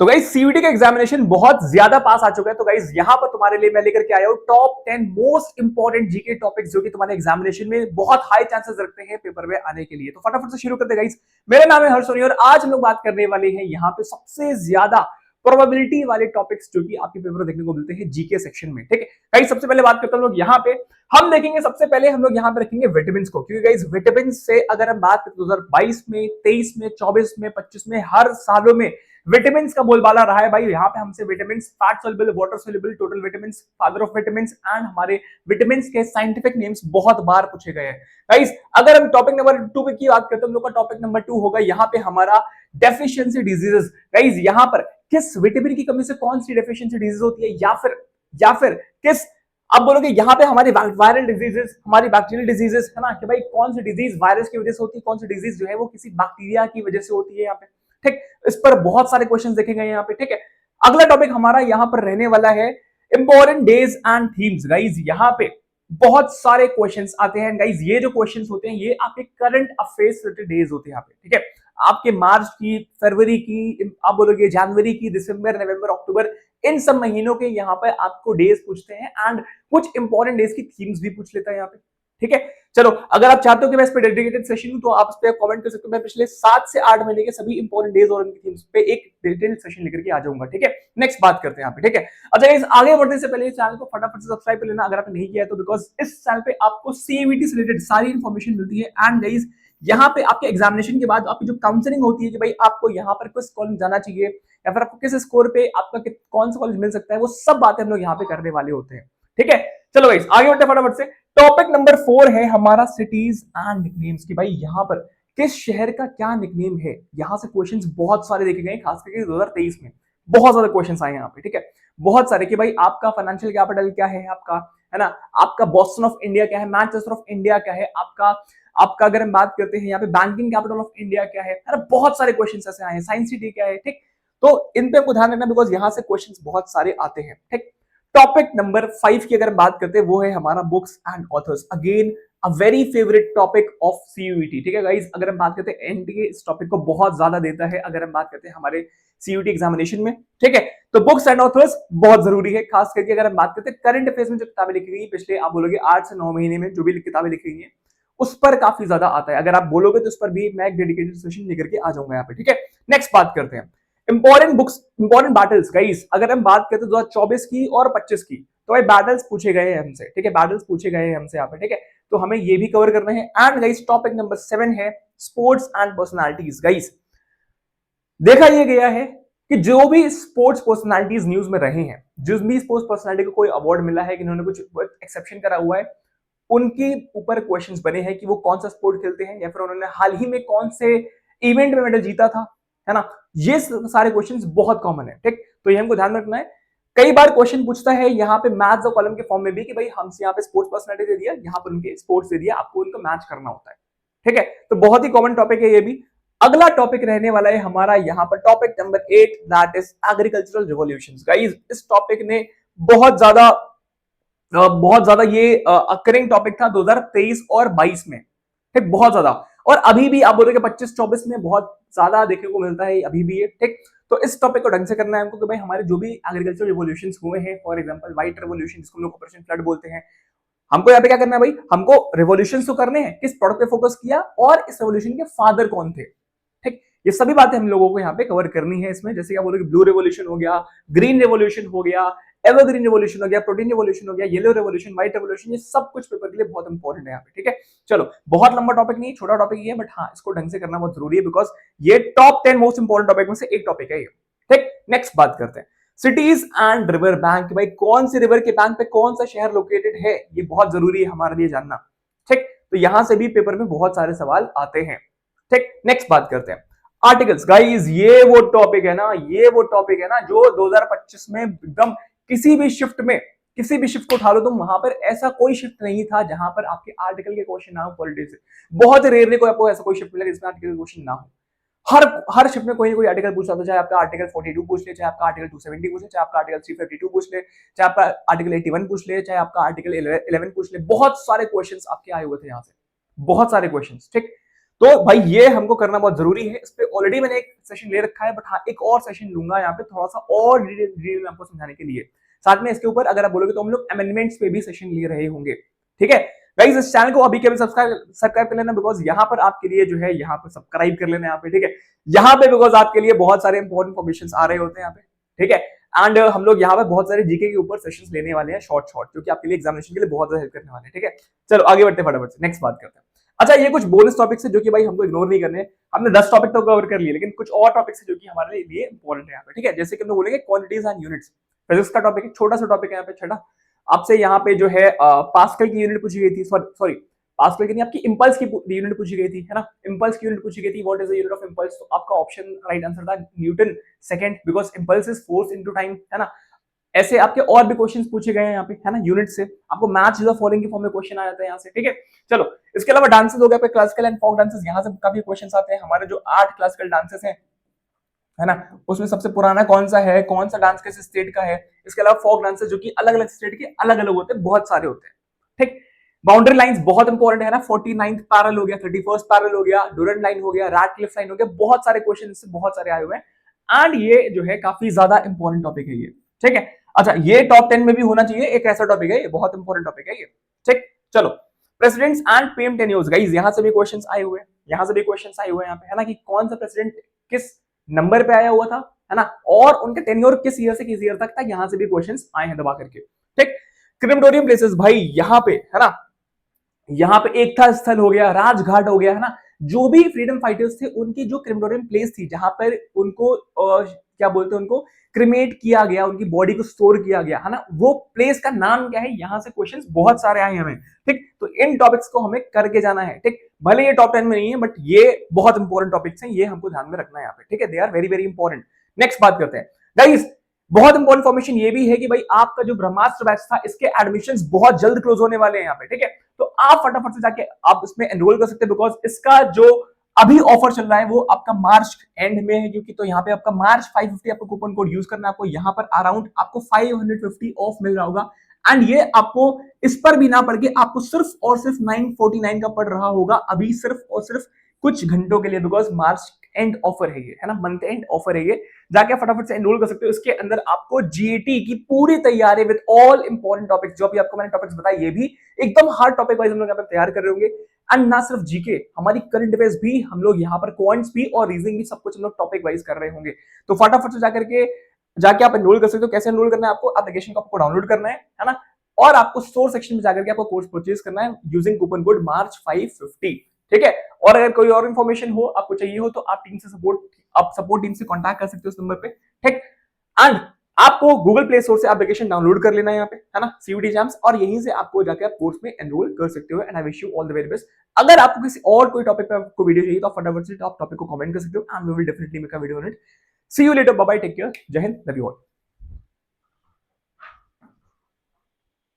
तो guys CUT का examination बहुत ज्यादा पास आ चुका है। तो गाइस यहाँ पर तुम्हारे लिए मैं लेकर के आया हूँ top 10 most important GK topics जो कि तुम्हारे एग्जामिनेशन में बहुत हाई चांसेस रखते हैं पेपर में आने के लिए। तो फटाफट से शुरू करते गाइस। मेरा नाम है हर्ष सोनी और आज हम लोग बात करने वाले हैं यहाँ पे सबसे ज्यादा प्रोबेबिलिटी वाले टॉपिक्स जो कि आपके पेपर में देखने को मिलते हैं जीके सेक्शन में। ठीक है गाइस, सबसे पहले बात करते हैं लोग यहाँ पे हम देखेंगे। सबसे पहले हम लोग यहाँ पे रखेंगे विटामिन को, क्योंकि गाइस विटामिन से अगर हम बात करें 2022 में, 23 में, 24 में, 25 में, हर सालों में विटामिन का बोलबाला रहा है भाई। यहाँ पे हमसे vitamin, fat soluble, water soluble, total vitamin, father of vitamin and हमारे विटामिन के साइंटिफिक नेम्स बहुत बार पूछे गए हैं गाइस। अगर हम टॉपिक नंबर 2 की बात करते हैं, हम लोग का टॉपिक नंबर 2 होगा यहाँ पे हमारा डेफिशिएंसी डिजीजेस। गाइस यहाँ पर किस विटामिन की कमी से कौन सी डेफिशिएंसी डिजीज होती है, या फिर किस, आप बोलोगे यहाँ पे हमारी वायरल डिजीजेस, हमारी बैक्टीरियल डिजीजेस है ना, कि भाई कौन सी डिजीज वायरस की वजह से होती है, कौन सी डिजीज जो है वो किसी बैक्टीरिया की वजह से होती है यहाँ पे। ठीक, इस पर बहुत सारे क्वेश्चन देखे गए यहाँ पे। ठीक है, अगला टॉपिक हमारा यहाँ पर रहने वाला है important days and themes. Guys यहाँ पे बहुत सारे क्वेश्चंस आते हैं गाइज। ये जो क्वेश्चंस होते हैं ये आपके करंट अफेयर्स रिलेटेड डेज होते हैं यहाँ पे। ठीक है, आपके मार्च की, फरवरी की, आप बोलोगे जनवरी की, दिसंबर, नवंबर, अक्टूबर, इन सब महीनों के यहाँ पे आपको डेज पूछते हैं एंड कुछ इंपॉर्टेंट डेज की थीम्स भी पूछ लेता है यहाँ पे। ठीक है, चलो अगर आप चाहते हो कि मैं इस पे डेडिकेटेड सेशन दूं तो आप इस पे कमेंट कर सकते हो। मैं पिछले 7 से 8 महीने के सभी इंपॉर्टेंट डेज और उनकी थीम्स पे एक डिटेल सेशन लेकर के आ जाऊंगा। ठीक है, नेक्स्ट बात करते हैं यहाँ पे। ठीक है, अच्छा इस आगे बढ़ने से पहले इस चैनल को फटाफट से सब्सक्राइब कर लेना अगर आपने नहीं किया है तो, बिकॉज इस चैनल पे आपको सीयूईटी से रिलेटेड सारी इंफॉर्मेशन मिलती है। एंड गाइस यहाँ पे आपके एग्जामिनेशन के बाद आपकी जो काउंसलिंग होती है कि भाई आपको यहाँ पर किस कॉलेज जाना चाहिए या फिर आपको किस स्कोर पे आपका कौन सा कॉलेज मिल सकता है, वो सब बातें हम लोग यहाँ पे करने वाले होते हैं। ठीक है, चलो गाइस आगे बढ़ते हैं फटाफट से। टॉपिक नंबर 4 है हमारा सिटीज एंड निकनेम्स की। भाई यहाँ पर किस शहर का क्या निकनेम है, यहाँ से क्वेश्चंस बहुत सारे देखे गए, खास करके 2023 में बहुत ज्यादा क्वेश्चंस आए यहाँ पे। ठीक है, बहुत सारे कि भाई आपका फाइनेंशियल कैपिटल क्या है आपका, है ना, आपका बोस्टन ऑफ इंडिया क्या है, मैनचेस्टर ऑफ इंडिया क्या है आपका, आपका अगर हम बात करते हैं यहाँ पे बैंकिंग कैपिटल ऑफ इंडिया क्या है ना, बहुत सारे क्वेश्चन ऐसे आए हैं, साइंस सिटी क्या है। ठीक, तो इन पे आपको ध्यान रखना बिकॉज यहाँ से क्वेश्चंस बहुत सारे आते हैं। ठीक, टॉपिक नंबर 5 की अगर बात करते हैं वो है हमारा books and authors. Again a very favourite topic of CUET. ठीक है गाइस, अगर हम बात करते हैं एनटीए इस टॉपिक को बहुत ज्यादा देता है अगर हम बात करते हैं हमारे सीयूईटी एग्जामिनेशन में। ठीक है, तो बुक्स एंड ऑथर्स बहुत जरूरी है, खास करके अगर हम बात करते हैं करंट अफेयर्स में जो किताबें लिखी गई पिछले, आप बोलोगे 8 से 9 महीने में जो भी किताबें लिखी गई है उस पर काफी ज्यादा आता है। अगर आप बोलोगे तो उस पर भी मैं एक डेडिकेटेड सेशन लेकर के आ जाऊंगा यहाँ पे। ठीक है, नेक्स्ट बात करते हैं important books, important battles. Guys अगर हम बात करते हैं 2024 की और 25 की, तो भाई बैटल्स पूछे गए हैं हमसे। ठीक है, बैटल्स पूछे गए हैं हमसे यहाँ पे। ठीक है, तो हमें ये भी कवर करना है। एंड गाइस टॉपिक नंबर 7 है स्पोर्ट्स एंड पर्सनालिटीज। गाइस देखा ये गया है कि जो भी स्पोर्ट्स पर्सनालिटीज न्यूज में रहे हैं, जिस भी स्पोर्ट्स पर्सनालिटी को कोई अवार्ड मिला है कि इन्होंने कुछ एक्सेप्शन करा हुआ है, उनके ऊपर क्वेश्चंस बने हैं कि वो कौन सा स्पोर्ट खेलते हैं या फिर उन्होंने हाल ही में कौन से इवेंट में मेडल जीता था, है ना। ये सारे क्वेश्चंस बहुत कॉमन है। ठीक, तो ये हमको ध्यान रखना है। कई बार क्वेश्चन पूछता है यहाँ पे मैथ्स और कॉलम के फॉर्म में भी कि भाई हमसे यहाँ पे स्पोर्ट्स पर्सनालिटी दे दिया, यहाँ पर उनके स्पोर्ट्स दे दिया, आपको उनको मैच करना होता है। ठीक है, तो बहुत ही कॉमन टॉपिक है ये भी। अगला टॉपिक रहने वाला है हमारा यहाँ पर topic number 8, that is agricultural revolutions. Guys इस टॉपिक ने बहुत ज्यादा ये अकरिंग टॉपिक था 2023 और 22 में। ठीक, बहुत ज्यादा, और अभी भी आप बोलोगे 25-24 में बहुत ज्यादा देखने को मिलता है अभी भी ये। ठीक, तो इस टॉपिक को ढंग से करना है हमको कि भाई हमारे जो भी एग्रीकल्चर रिवॉल्यूशंस हुए हैं, फॉर एग्जांपल व्हाइट रिवॉल्यूशन जिसको हम लोग ऑपरेशन फ्लड बोलते हैं, हमको यहाँ पे क्या करना है भाई, हमको रिवॉल्यूशंस तो करने हैं, किस प्रोडक्ट पे फोकस किया और इस रिवॉल्यूशन के फादर कौन थे। ठीक, ये सभी बातें हम लोगों को यहाँ पे कवर करनी है इसमें। जैसे क्या बोलोगे ब्लू रेवोल्यूशन हो गया, ग्रीन रेवोल्यूशन हो गया, एवरग्रीन रेवोल्यूशन हो गया, प्रोटीन रेवोल्यूशन हो गया, येलो रेवोल्यूशन, व्हाइट रेवोल्यूशन, ये सब कुछ पेपर के लिए बहुत इंपॉर्टेंट है यहाँ पे। ठीक है, चलो बहुत लंबा टॉपिक नहीं, छोटा टॉपिक ही है, बट हाँ इसको ढंग से करना बहुत जरूरी है बिकॉज ये टॉप 10 मोस्ट इंपॉर्टेंट टॉपिक में से एक टॉपिक है ये। ठीक, नेक्स्ट बात करते हैं सिटीज एंड रिवर बैंक। भाई कौन सी रिवर के बैंक पे कौन सा शहर लोकेटेड है, ये बहुत जरूरी है हमारे लिए जानना। ठीक, तो यहां से भी पेपर में बहुत सारे सवाल आते हैं। ठीक, नेक्स्ट बात करते हैं आर्टिकल्स। गाइस ये वो टॉपिक है ना, जो 2025 में एकदम किसी भी शिफ्ट को उठा लो तुम, वहां पर ऐसा कोई शिफ्ट नहीं था जहां पर आपके आर्टिकल के क्वेश्चन ना हो पॉलिटिक्स से। बहुत रेयरली कोई आपको ऐसा कोई शिफ्ट मिलेगा जिसमें आर्टिकल के क्वेश्चन ना हो। हर शिफ्ट में कोई ना कोई आर्टिकल पूछता था, चाहे आपका आर्टिकल 42 पूछ ले, चाहे आपका आर्टिकल 270 पूछ ले, चाहे आपका आर्टिकल 352 पूछ ले, चाहे आपका आर्टिकल 81 पूछ ले, चाहे आपका आर्टिकल 11 पूछ ले। बहुत सारे क्वेश्चंस आपके आए हुए थे यहाँ से, बहुत सारे क्वेश्चंस। ठीक, तो भाई ये हमको करना बहुत जरूरी है। इस पे ऑलरेडी मैंने एक सेशन ले रखा है, बट हाँ एक और सेशन लूंगा यहाँ पे थोड़ा सा और डिटेल में आपको समझाने के लिए। साथ में इसके ऊपर अगर आप बोलोगे तो हम लोग अमेंडमेंट्स पे भी सेशन ले रहे होंगे, ठीक है गाइस। इस चैनल को अभी के सब्सक्राइब कर लेना, बिकॉज यहाँ पर आपके लिए जो है यहाँ पर सब्सक्राइब कर लेना यहाँ पे, ठीक है। यहाँ पे बिकॉज आपके लिए बहुत सारे इंपॉर्टेंट इन्फॉर्मेशन आ रहे होते हैं यहाँ पे, ठीक है। एंड हम लोग यहाँ पे बहुत सारे जीके के ऊपर सेशंस लेने वाले हैं, शॉर्ट जो कि आपके लिए एग्जामिनेशन के लिए बहुत ज्यादा हेल्प करने वाले हैं, ठीक है। चलो आगे बढ़ते फटाफट से नेक्स्ट बात करते हैं। अच्छा ये कुछ बोनस टॉपिक्स है जो कि भाई हमको इग्नोर नहीं करने। हमने 10 टॉपिक तो कवर कर लिए, लेकिन कुछ और टॉपिक्स है जो कि हमारे लिए इंपॉर्टेंट है यहाँ पे, ठीक है। जैसे कि हम लोग बोलेंगे क्वांटिटीज एंड यूनिट्स, फिजिक्स का टॉपिक है, छोटा सा टॉपिक है यहाँ पे, छठा। आपसे यहाँ पे जो है पास्कल की यूनिट पूछी गई थी, सॉरी पास्कल की नहीं, आपकी इंपल्स की यूनिट पूछी गई थी, है ना। इंपल्स की यूनिट पूछी गई थी, what is the unit of impulse. तो आपका ऑप्शन राइट आंसर था Newton second, because impulse is force into time, है ना। ऐसे आपके और भी क्वेश्चंस पूछे गए हैं यहाँ पे, है ना, यूनिट से। आपको मैच द फॉलोइंग के फॉर्म में क्वेश्चन आ जाता है यहाँ से, ठीक है। चलो इसके अलावा डांसेस हो गया, क्लासिकल एंड फोक डांसेस, यहाँ से काफी क्वेश्चंस आते हैं। हमारे जो 8 क्लासिकल डांसेस हैं, है ना, उसमें सबसे पुराना कौन सा है, कौन सा डांस किस स्टेट का है। इसके अलावा फोक डांसेस जो कि अलग अलग स्टेट के अलग अलग होते हैं, बहुत सारे होते हैं, ठीक। बाउंड्री लाइंस बहुत इंपॉर्टेंट है ना, 49th पैरेलल हो गया, 31st पैरेलल हो गया, डूरेंट लाइन हो गया, रैटक्लिफ लाइन हो गया, बहुत सारे क्वेश्चन इससे बहुत सारे आए हुए हैं। एंड ये जो है काफी ज्यादा इंपॉर्टेंट टॉपिक है ये, ठीक है। अच्छा ये टॉप 10 में भी होना चाहिए, एक ऐसा टॉपिक है ये, बहुत इंपॉर्टेंट टॉपिक है ये, ठीक। चलो presidents and PM tenures, guys यहां से भी क्वेश्चंस आए हुए हैं, यहां से भी क्वेश्चंस आए हुए हैं यहाँ पे, है ना, कि कौन सा प्रेसिडेंट किस नंबर पे आया हुआ था, है ना, और उनके टेन्योर किस ईयर से किस ईयर तक था। यहां से भी क्वेश्चंस आए हैं दबा करके, ठीक। क्रिमेटोरियम प्लेसेस, भाई यहाँ पे, है ना, यहाँ पे एकता स्थल हो गया, राजघाट हो गया, है ना, जो भी फ्रीडम फाइटर्स थे उनकी जो क्रिमेटोरियम प्लेस थी जहां पर उनको क्या बोलते हैं, उनको क्रिमेट किया गया, उनकी बॉडी को स्टोर किया गया, है ना, वो प्लेस का नाम क्या है। यहां से क्वेश्चंस बहुत सारे आए हमें, ठीक। तो इन टॉपिक्स को हमें करके जाना है, ठीक। भले ये टॉप 10 में नहीं है, बट ये बहुत इंपॉर्टेंट टॉपिक्स हैं, ये हमको ध्यान में रखना है यहाँ पे, ठीक है। They are very very important. Next बात करते हैं गाइस, बहुत इंपॉर्टेंट इन्फॉर्मेशन ये भी है कि भाई आपका जो ब्रह्मास्त्र बैच था, इसके एडमिशंस बहुत जल्द क्लोज होने वाले हैं यहाँ पे, ठीक है। तो आप फटाफट से जाके आप इसमें एनरोल कर सकते हैं, बिकॉज इसका जो अभी ऑफर चल रहा है वो आपका मार्च एंड में है, क्योंकि तो यहाँ पे आपका मार्च 550 आपको कूपन कोड यूज करना है। आपको यहाँ पर अराउंड आपको 550 ऑफ मिल रहा होगा, एंड ये आपको इस पर भी ना पड़ के आपको सिर्फ और सिर्फ 949 का पड़ रहा होगा, अभी सिर्फ और सिर्फ कुछ घंटों के लिए, बिकॉज मार्च एंड ऑफर है ये, है ना, मंथ एंड ऑफर है ये। जाके फटाफट से एनरोल कर सकते हो। इसके अंदर आपको जीएटी की पूरी तैयारी विद ऑल इंपॉर्टेंट टॉपिक्स, जो भी आपको मैंने टॉपिक्स बताए, ये भी एकदम हार्ड टॉपिक वाइज हम लोग यहाँ पे तैयार कर रहे होंगे। एंड ना सिर्फ जीके, हमारी करंट अफेयर्स भी हम लोग यहाँ पर, क्वांट्स भी और रीजनिंग भी, सब कुछ हम लोग टॉपिक वाइज कर रहे होंगे। तो फटाफट से जाके आप एनरोल कर सकते हो। कैसे एनरोल करना है, आपको एप्लीकेशन को आपको डाउनलोड करना है ना, और आपको स्टोर सेक्शन में जाकर के आपको कोर्स परचेज करना है यूजिंग कूपन कोड मार्च 550, ठीक है। और अगर कोई और इन्फॉर्मेशन हो आपको चाहिए हो तो आप सपोर्ट टीम से कांटेक्ट कर सकते हो इस नंबर पे, ठीक। एंड आपको गूगल प्ले स्टोर से एप्लीकेशन डाउनलोड कर लेना है यहाँ पे, है ना, सीयूटी एग्जाम्स, और यहीं से आपको जाकर आप कोर्स में एनरोल कर सकते हो। And I wish you all the very best. अगर आपको किसी और कोई टॉपिक पे आपको वीडियो चाहिए तो आप फटाफट से आप टॉपिक को कमेंट कर सकते हो, and we will definitely make a video on it. See you later, bye bye, take care, जय हिंद, लव यू ऑल।